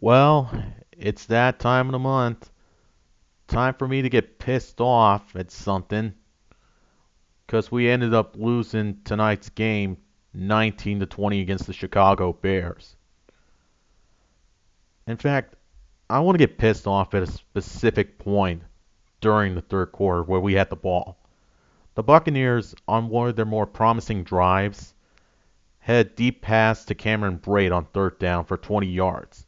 Well, it's that time of the month. Time for me to get pissed off at something because we ended up losing tonight's game 19-20 against the Chicago Bears. In fact, I want to get pissed off at a specific point during the third quarter where we had the ball. The Buccaneers, on one of their more promising drives, had a deep pass to Cameron Braid on third down for 20 yards.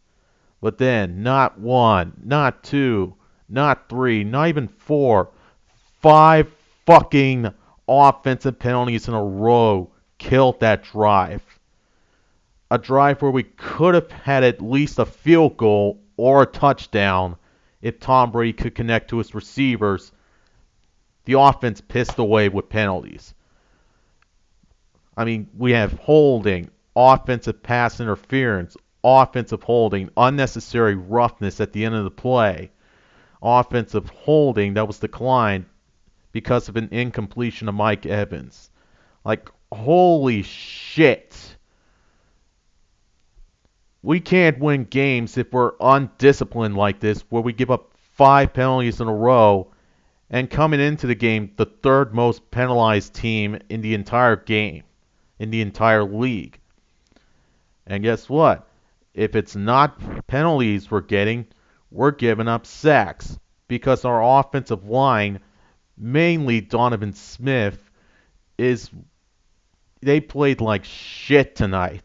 But then, not one, not two, not three, not even four, five fucking offensive penalties in a row killed that drive. A drive where we could have had at least a field goal or a touchdown if Tom Brady could connect to his receivers. The offense pissed away with penalties. I mean, we have holding, offensive pass interference, offensive holding, unnecessary roughness at the end of the play, offensive holding that was declined because of an incompletion of Mike Evans. Like, holy shit. We can't win games if we're undisciplined like this, where we give up five penalties in a row and coming into the game, the third most penalized team in the entire game, in the entire league. And guess what? If it's not penalties we're giving up sacks because our offensive line, mainly Donovan Smith, is they played like shit tonight.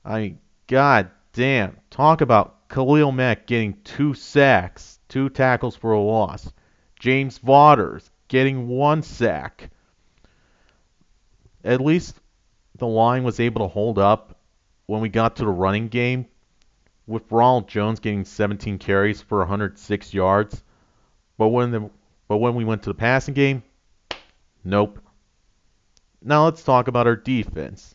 I mean, god damn. Talk about Khalil Mack getting two sacks, two tackles for a loss. James Vaughters getting one sack. At least the line was able to hold up when we got to the running game, with Ronald Jones getting 17 carries for 106 yards. But when we went to the passing game, nope. Now let's talk about our defense.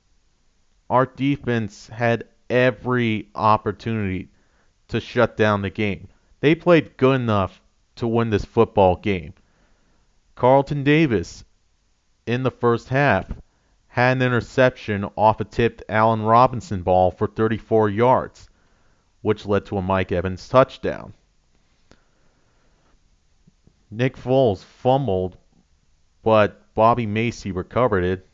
Our defense had every opportunity to shut down the game. They played good enough to win this football game. Carlton Davis, in the first half, had an interception off a tipped Allen Robinson ball for 34 yards, which led to a Mike Evans touchdown. Nick Foles fumbled, but Bobby Macy recovered it.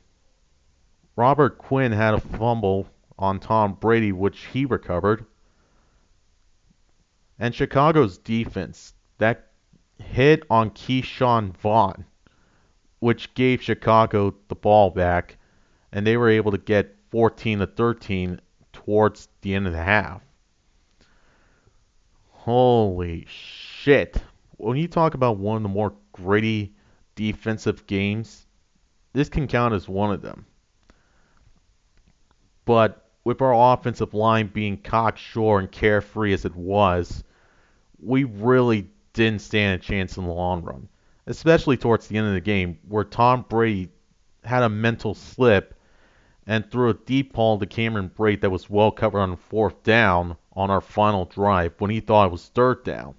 Robert Quinn had a fumble on Tom Brady, which he recovered. And Chicago's defense, that hit on Keyshawn Vaughn, which gave Chicago the ball back, and they were able to get 14-13 towards the end of the half. Holy shit. When you talk about one of the more gritty defensive games, this can count as one of them. But with our offensive line being cocksure and carefree as it was, we really didn't stand a chance in the long run. Especially towards the end of the game, where Tom Brady had a mental slip and threw a deep ball to Cameron Brate that was well covered on fourth down on our final drive when he thought it was third down.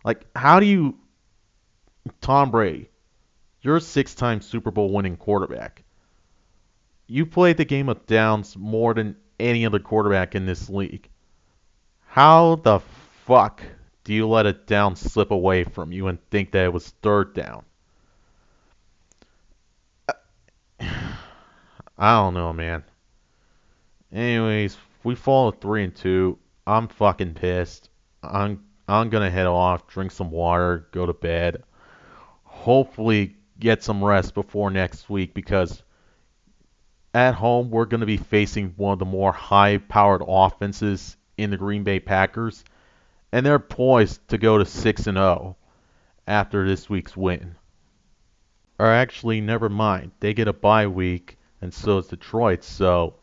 Like, how do you, Tom Brady, you're a six-time Super Bowl winning quarterback. You played the game of downs more than any other quarterback in this league. How the fuck do you let a down slip away from you and think that it was third down? I don't know, man. Anyways, we fall to 3-2. I'm fucking pissed. I'm gonna head off, drink some water, go to bed. Hopefully get some rest before next week because at home we're gonna be facing one of the more high-powered offenses in the Green Bay Packers, and they're poised to go to 6-0 after this week's win. Or actually, never mind. They get a bye week, and so does Detroit. So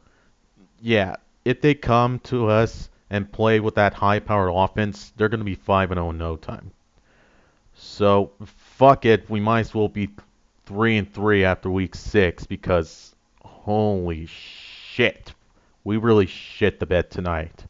yeah, if they come to us and play with that high-powered offense, they're going to be 5-0 in no time. So fuck it, we might as well be 3-3 after week 6 because holy shit, we really shit the bed tonight.